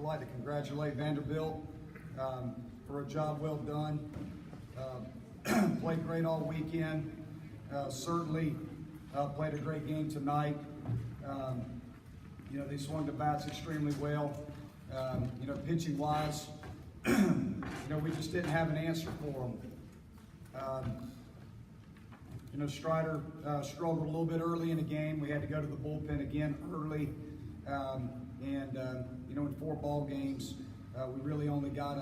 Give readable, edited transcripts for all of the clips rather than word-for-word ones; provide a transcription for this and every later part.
like to congratulate Vanderbilt for a job well done. Played great all weekend. Certainly played a great game tonight. They swung the bats extremely well. Pitching wise, we just didn't have an answer for them. Strider struggled a little bit early in the game. We had to go to the bullpen again early. In 4 ball games, we really only got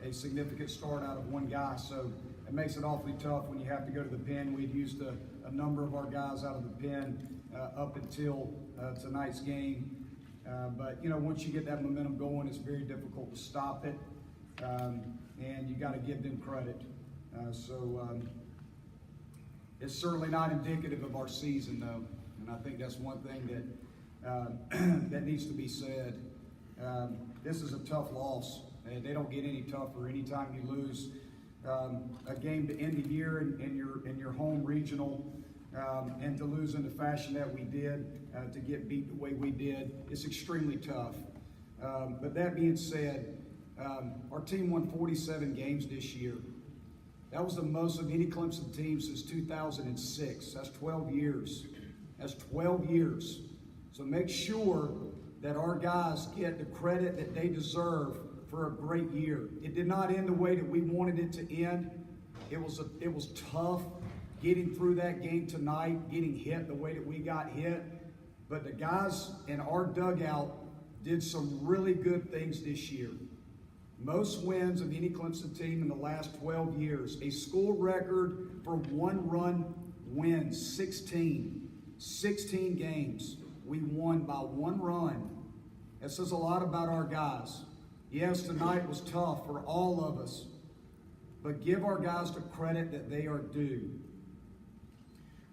a significant start out of one guy. So it makes it awfully tough when you have to go to the pen. We'd used a number of our guys out of the pen up until tonight's game. But once you get that momentum going, it's very difficult to stop it. And you got to give them credit. It's certainly not indicative of our season, though. And I think that's one thing that that needs to be said. This is a tough loss. They don't get any tougher. Anytime you lose a game to end the year in your home regional, and to lose in the fashion that we did, to get beat the way we did, it's extremely tough. But that being said, our team won 47 games this year. That was the most of any Clemson team since 2006. That's 12 years. That's 12 years. So make sure that our guys get the credit that they deserve for a great year. It did not end the way that we wanted it to end. It was tough getting through that game tonight, getting hit the way that we got hit. But the guys in our dugout did some really good things this year. Most wins of any Clemson team in the last 12 years. A school record for one-run wins, 16. 16 games. We won by 1 run. That says a lot about our guys. Yes, tonight was tough for all of us, but give our guys the credit that they are due.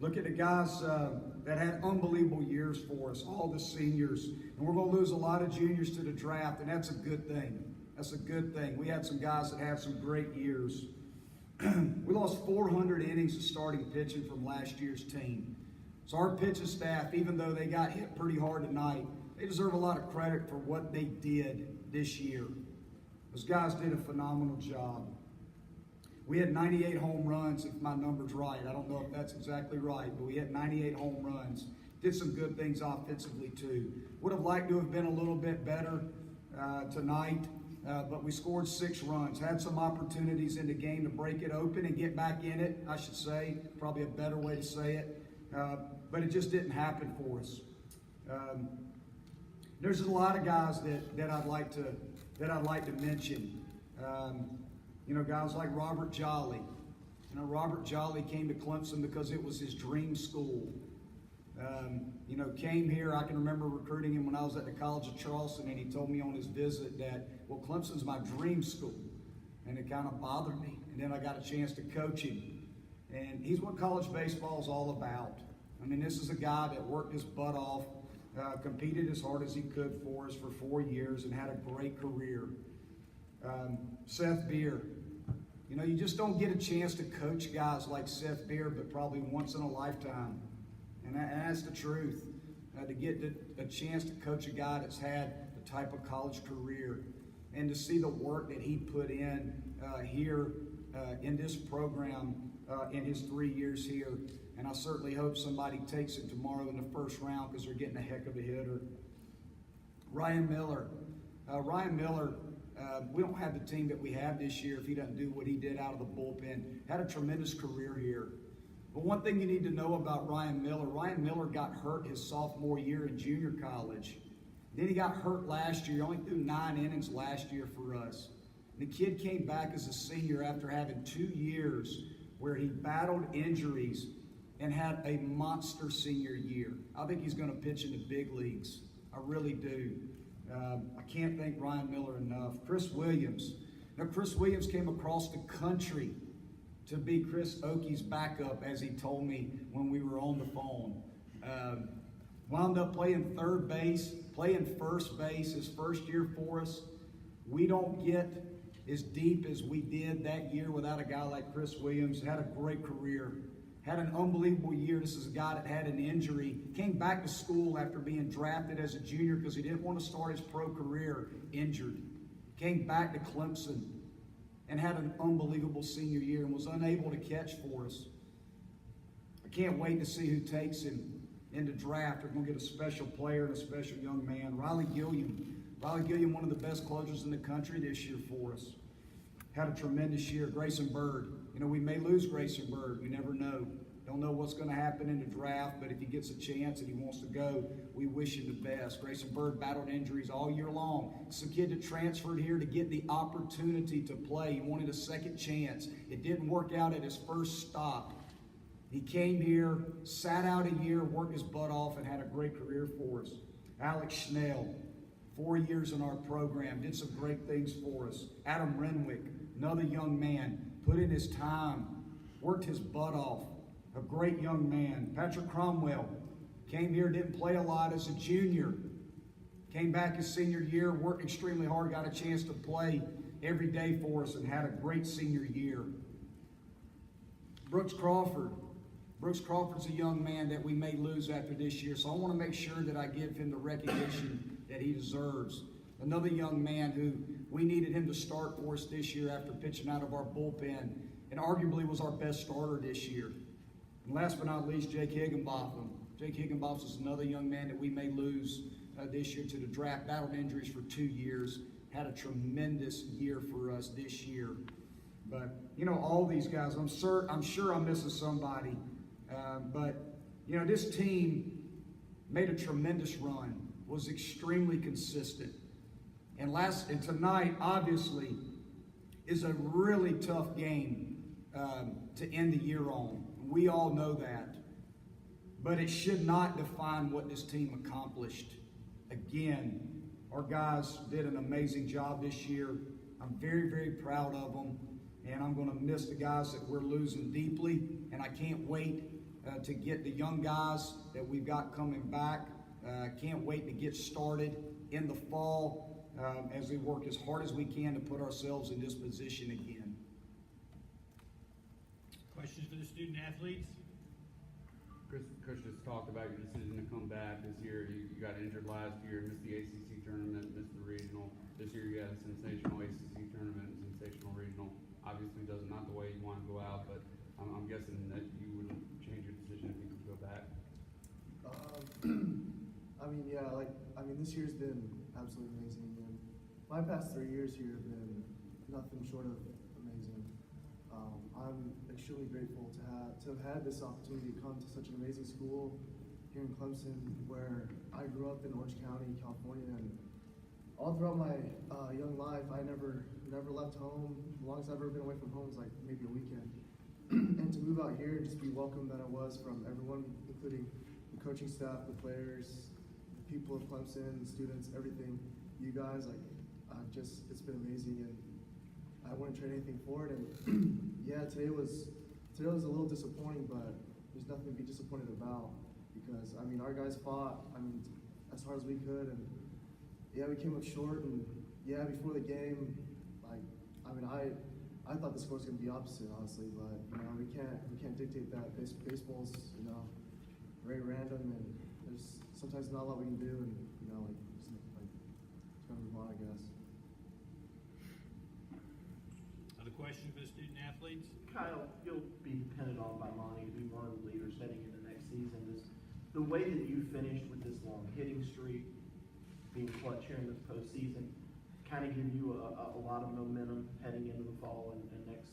Look at the guys that had unbelievable years for us, all the seniors. And we're going to lose a lot of juniors to the draft, and that's a good thing. That's a good thing. We had some guys that had some great years. We lost 400 innings of starting pitching from last year's team. So our pitching staff, even though they got hit pretty hard tonight, they deserve a lot of credit for what they did this year. Those guys did a phenomenal job. We had 98 home runs, if my number's right. I don't know if that's exactly right, but we had 98 home runs. Did some good things offensively, too. Would have liked to have been a little bit better tonight, but we scored 6 runs. Had some opportunities in the game to break it open and get back in it, I should say. Probably a better way to say it. But it just didn't happen for us. There's a lot of guys that I'd like to mention. Guys like Robert Jolly. Robert Jolly came to Clemson because it was his dream school. Came here. I can remember recruiting him when I was at the College of Charleston, and he told me on his visit that, well, Clemson's my dream school, and it kind of bothered me. And then I got a chance to coach him, and he's what college baseball is all about. This is a guy that worked his butt off, competed as hard as he could for us for 4 years, and had a great career. Seth Beer. You just don't get a chance to coach guys like Seth Beer, but probably once in a lifetime. And that's the truth. To get a chance to coach a guy that's had the type of college career, and to see the work that he put in here in this program in his 3 years here. And I certainly hope somebody takes it tomorrow in the first round, because they're getting a heck of a hitter. Ryan Miller. We don't have the team that we have this year if he doesn't do what he did out of the bullpen. Had a tremendous career here. But one thing you need to know about Ryan Miller got hurt his sophomore year in junior college. Then he got hurt last year. He only threw 9 innings last year for us. The kid came back as a senior after having 2 years where he battled injuries and had a monster senior year. I think he's going to pitch in the big leagues. I really do. I can't thank Ryan Miller enough. Chris Williams. Chris Williams came across the country to be Chris Oakey's backup, as he told me when we were on the phone. Wound up playing third base, playing first base his first year for us. We don't get as deep as we did that year without a guy like Chris Williams. Had a great career. Had an unbelievable year. This is a guy that had an injury. Came back to school after being drafted as a junior because he didn't want to start his pro career injured. Came back to Clemson and had an unbelievable senior year and was unable to catch for us. I can't wait to see who takes him in the draft. We're going to get a special player and a special young man. Riley Gilliam. Riley Gilliam, one of the best closers in the country this year for us. Had a tremendous year. Grayson Bird. You know, we may lose Grayson Bird. We never know. Don't know what's going to happen in the draft, but if he gets a chance and he wants to go, we wish him the best. Grayson Bird battled injuries all year long. It's a kid that transferred here to get the opportunity to play. He wanted a second chance. It didn't work out at his first stop. He came here, sat out a year, worked his butt off, and had a great career for us. Alex Schnell, 4 years in our program, did some great things for us. Adam Renwick, another young man, put in his time, worked his butt off. A great young man. Patrick Cromwell came here, didn't play a lot as a junior. Came back his senior year, worked extremely hard, got a chance to play every day for us, and had a great senior year. Brooks Crawford. Brooks Crawford's a young man that we may lose after this year, so I want to make sure that I give him the recognition that he deserves. Another young man who we needed him to start for us this year after pitching out of our bullpen, and arguably was our best starter this year. And last but not least, Jake Higginbotham. Jake Higginbotham is another young man that we may lose this year to the draft. Battled injuries for 2 years. Had a tremendous year for us this year. But, you know, all these guys, I'm sure I'm missing somebody. But, you know, this team made a tremendous run, was extremely consistent. And tonight, obviously, is a really tough game to end the year on. We all know that. But it should not define what this team accomplished. Again, our guys did an amazing job this year. I'm very, very proud of them. And I'm going to miss the guys that we're losing deeply. And I can't wait to get the young guys that we've got coming back. Can't wait to get started in the fall as we work as hard as we can to put ourselves in this position again. Questions for the student athletes? Coach just talked about your decision to come back this year. You got injured last year, missed the ACC tournament, missed the regional. This year you had a sensational ACC tournament, sensational regional. Obviously does not the way you want to go out, but I'm guessing that you wouldn't change your decision if you could go back. This year's been absolutely amazing. And my past 3 years here have been nothing short of amazing. I'm extremely grateful to have had this opportunity to come to such an amazing school here in Clemson, where I grew up in Orange County, California, and all throughout my young life, I never left home. The longest I've ever been away from home was like maybe a weekend. And to move out here and just be welcomed that I was from everyone, including the coaching staff, the players, the people of Clemson, the students, everything, you guys, it's been amazing, and I wouldn't trade anything for it. And yeah, today was a little disappointing, but there's nothing to be disappointed about, because our guys fought as hard as we could, and yeah, we came up short. And yeah, before the game, I thought the score was going to be opposite, honestly, but we can't dictate that. Baseball's very random, and there's sometimes not a lot we can do, and it's going to move on, I guess. Other questions for the student athletes? Kyle, you'll be depended on by Lonnie to be one of the leaders heading into next season. Is the way that you finished with this long hitting streak, being clutch here in the postseason, kind of give you a lot of momentum heading into the fall and next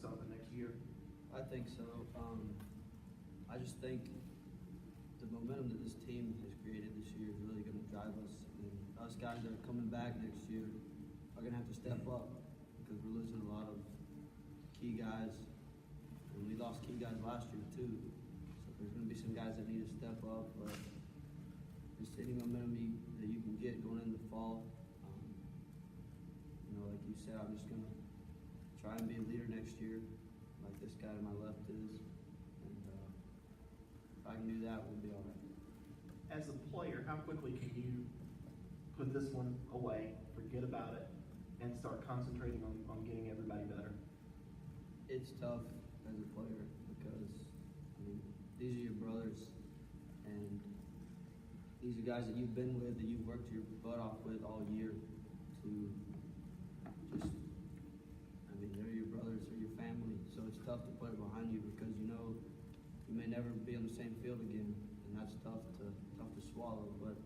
year? I think so. I just think the momentum that this team has created this year is really going to drive us. And us guys that are coming back next year are going to have to step up, because we're losing a lot of key guys. And we lost key guys last year too. So there's going to be some guys that need to step up. But just any momentum that you can get going into the fall, like you said, I'm just going to try and be a leader next year, like this guy to my left is. And if I can do that, we'll be all right. As a player, how quickly can you put this one away, forget about it, and start concentrating on getting everybody better? It's tough as a player, because these are your brothers, and these are guys that you've been with, that you've worked your butt off with all year to just, I mean, they're your brothers, they're your family, so it's tough to put it behind you because you know you may never be on the same field again, and that's tough to swallow, but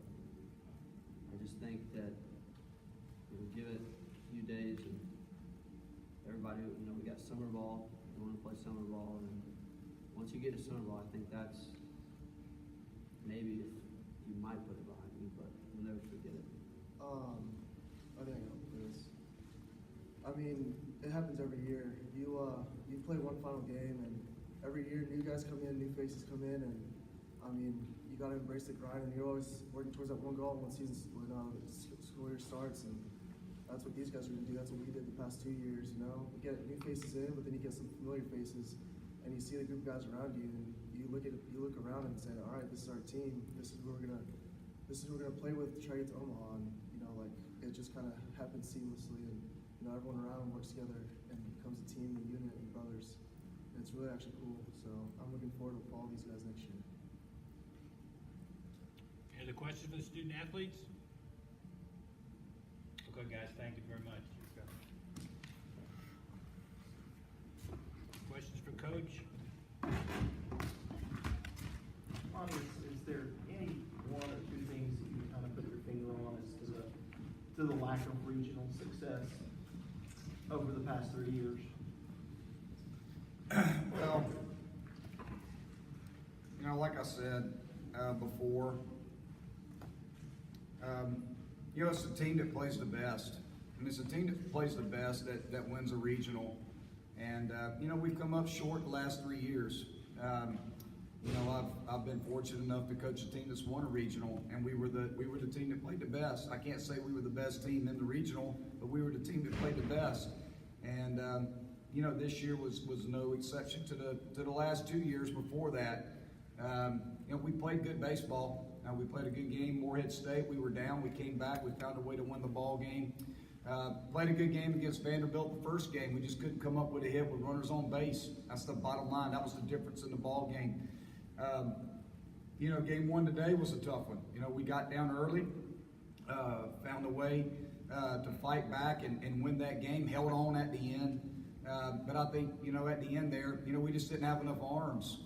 I just think that we'll give it a few days and everybody, you know, we got summer ball, we want to play summer ball, and once you get to summer ball, I think that's maybe if you might put it behind you, but you'll never forget it. I think I know this. I mean, it happens every year. You play one final game, and every year new guys come in, new faces come in, and I mean, you got to embrace the grind, and you're always working towards that one goal when school year starts, and that's what these guys are going to do. That's what we did the past 2 years. You know, you get new faces in, but then you get some familiar faces, and you see the group of guys around you, and you look around and say, all right, this is our team. This is who we're gonna play with to try to get to Omaha. And you know, like it just kind of happens seamlessly, and you know, everyone around works together and becomes a team, a unit, and brothers. And it's really actually cool. So I'm looking forward to follow these guys next year. Any other questions for the student athletes? Okay, guys, thank you very much. Questions for Coach? Lonnie, is there any one or two things that you kind of put your finger on as to the lack of regional success over the past 3 years? Well, you know, like I said before, you know, it's the team that plays the best. I mean, it's the team that plays the best that wins a regional. And, you know, we've come up short the last 3 years. You know, I've been fortunate enough to coach a team that's won a regional, and we were the team that played the best. I can't say we were the best team in the regional, but we were the team that played the best. And you know, this year was no exception to the last 2 years before that. You know, we played good baseball. We played a good game. Morehead State, we were down. We came back. We found a way to win the ball game. Played a good game against Vanderbilt the first game. We just couldn't come up with a hit with runners on base. That's the bottom line. That was the difference in the ball game. You know, game one today was a tough one. You know, we got down early, found a way to fight back and win that game, held on at the end. But I think, you know, at the end there, you know, we just didn't have enough arms.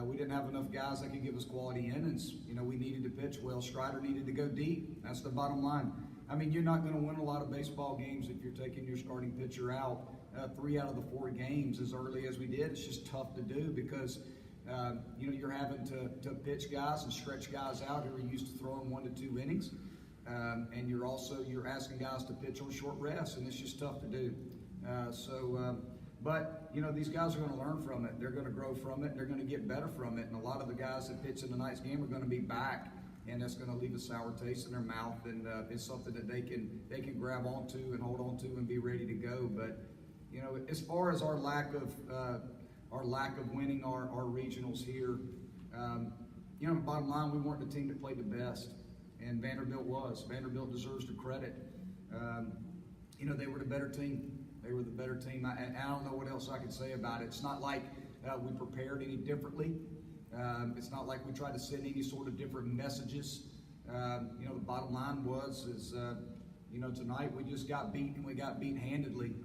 We didn't have enough guys that could give us quality innings. You know, we needed to pitch well. Strider needed to go deep. That's the bottom line. I mean, you're not going to win a lot of baseball games if you're taking your starting pitcher out 3 out of the 4 games as early as we did. It's just tough to do because, you know, you're having to pitch guys and stretch guys out who are used to throwing 1 to 2 innings. And you're asking guys to pitch on short rest, and it's just tough to do. But, you know, these guys are going to learn from it. They're going to grow from it. They're going to get better from it. And a lot of the guys that pitch in tonight's game are going to be back, and that's going to leave a sour taste in their mouth. And it's something that they can grab onto and hold on to and be ready to go. But, you know, as far as our lack of winning our regionals here, you know, bottom line, we weren't the team that played the best, and Vanderbilt was. Vanderbilt deserves the credit. You know, they were the better team. They were the better team. I don't know what else I could say about it. It's not like we prepared any differently. It's not like we tried to send any sort of different messages. You know, the bottom line is, you know, tonight we just got beat, and we got beat handedly.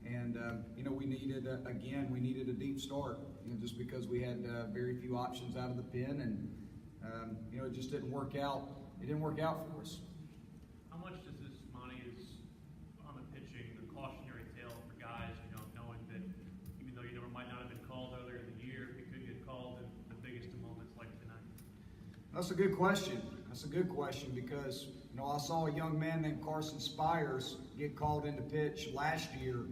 And, you know, we needed a deep start, you know, just because we had very few options out of the pen, and, you know, it just didn't work out. It didn't work out for us. How much does this money is on the pitching, the cautionary tale for guys, you know, knowing that even though you might not have been called earlier in the year, you could get called in the biggest of moments like tonight? That's a good question. That's a good question because, you know, I saw a young man named Carson Spires get called in to pitch last year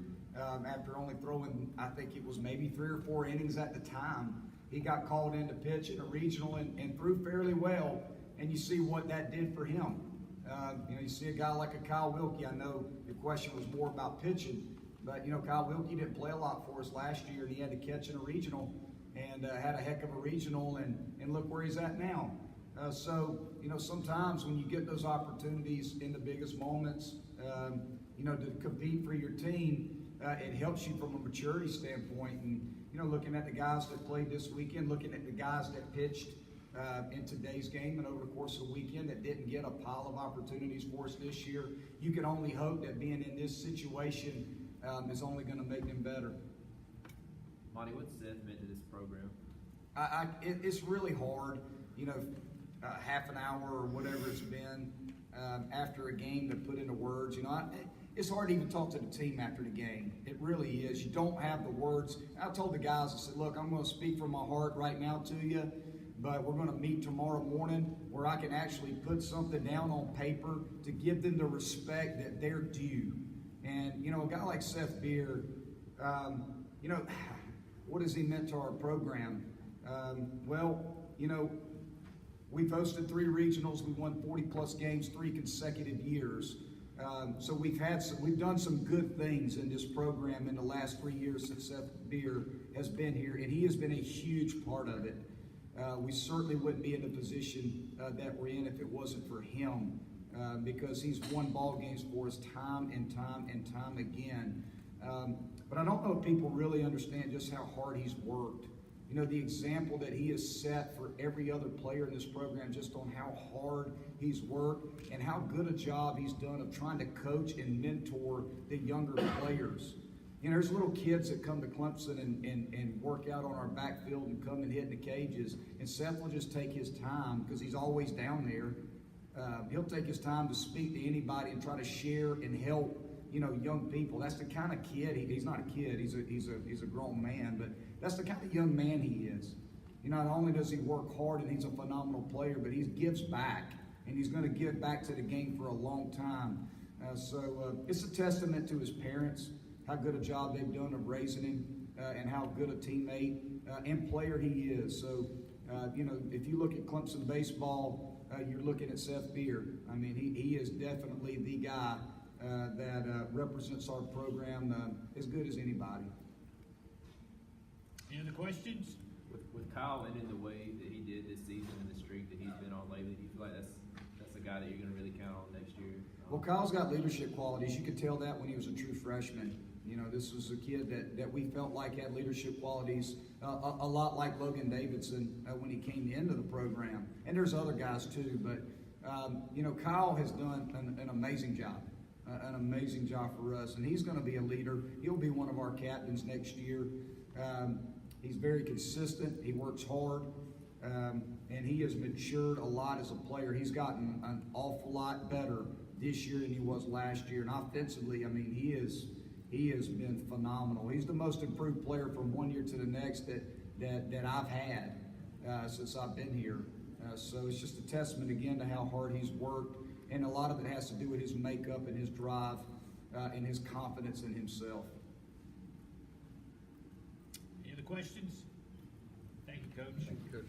after only throwing, I think it was maybe 3 or 4 innings at the time. He got called in to pitch in a regional and threw fairly well, and you see what that did for him. You know, you see a guy like a Kyle Wilkie. I know your question was more about pitching, but, you know, Kyle Wilkie didn't play a lot for us last year, and he had to catch in a regional and had a heck of a regional, and look where he's at now. So, you know, sometimes when you get those opportunities in the biggest moments, you know, to compete for your team, it helps you from a maturity standpoint. And, looking at the guys that played this weekend, looking at the guys that pitched in today's game and over the course of the weekend that didn't get a pile of opportunities for us this year, you can only hope that being in this situation is only going to make them better. Monty, what's Seth meant to this program? It's really hard, half an hour or whatever it's been after a game to put into words. It's hard to even talk to the team after the game. It really is. You don't have the words. I told the guys, I said, look, I'm going to speak from my heart right now to you, but we're going to meet tomorrow morning where I can actually put something down on paper to give them the respect that they're due. And, a guy like Seth Beer, what has he meant to our program? We've hosted 3 regionals. We won 40-plus games 3 consecutive years. So we've done some good things in this program in the last 3 years since Seth Beer has been here, and he has been a huge part of it. We certainly wouldn't be in the position that we're in if it wasn't for him, because he's won ball games for us time and time and time again. But I don't know if people really understand just how hard he's worked. The example that he has set for every other player in this program, just on how hard he's worked and how good a job he's done of trying to coach and mentor the younger players. There's little kids that come to Clemson and work out on our backfield and come and hit in the cages, and Seth will just take his time because he's always down there. He'll take his time to speak to anybody and try to share and help young people. That's the kind of kid. He's not a kid. He's a grown man, but that's the kind of young man he is. Not only does he work hard and he's a phenomenal player, but he gives back, and he's going to give back to the game for a long time. So it's a testament to his parents, how good a job they've done of raising him, and how good a teammate and player he is. So, if you look at Clemson baseball, you're looking at Seth Beer. I mean, he is definitely the guy that represents our program as good as anybody. Any other questions? With Kyle ending the way that he did this season and the streak that he's been on lately, do you feel like that's a guy that you're going to really count on next year? Well, Kyle's got leadership qualities. You could tell that when he was a true freshman. This was a kid that we felt like had leadership qualities, a lot like Logan Davidson when he came into the program. And there's other guys too, but Kyle has done an amazing job. An amazing job for us, and he's going to be a leader. He'll be one of our captains next year. He's very consistent. He works hard, and he has matured a lot as a player. He's gotten an awful lot better this year than he was last year. And offensively, I mean, he has been phenomenal. He's the most improved player from one year to the next that I've had since I've been here. So it's just a testament again to how hard he's worked. And a lot of it has to do with his makeup and his drive and his confidence in himself. Any other questions? Thank you, Coach. Thank you, Coach.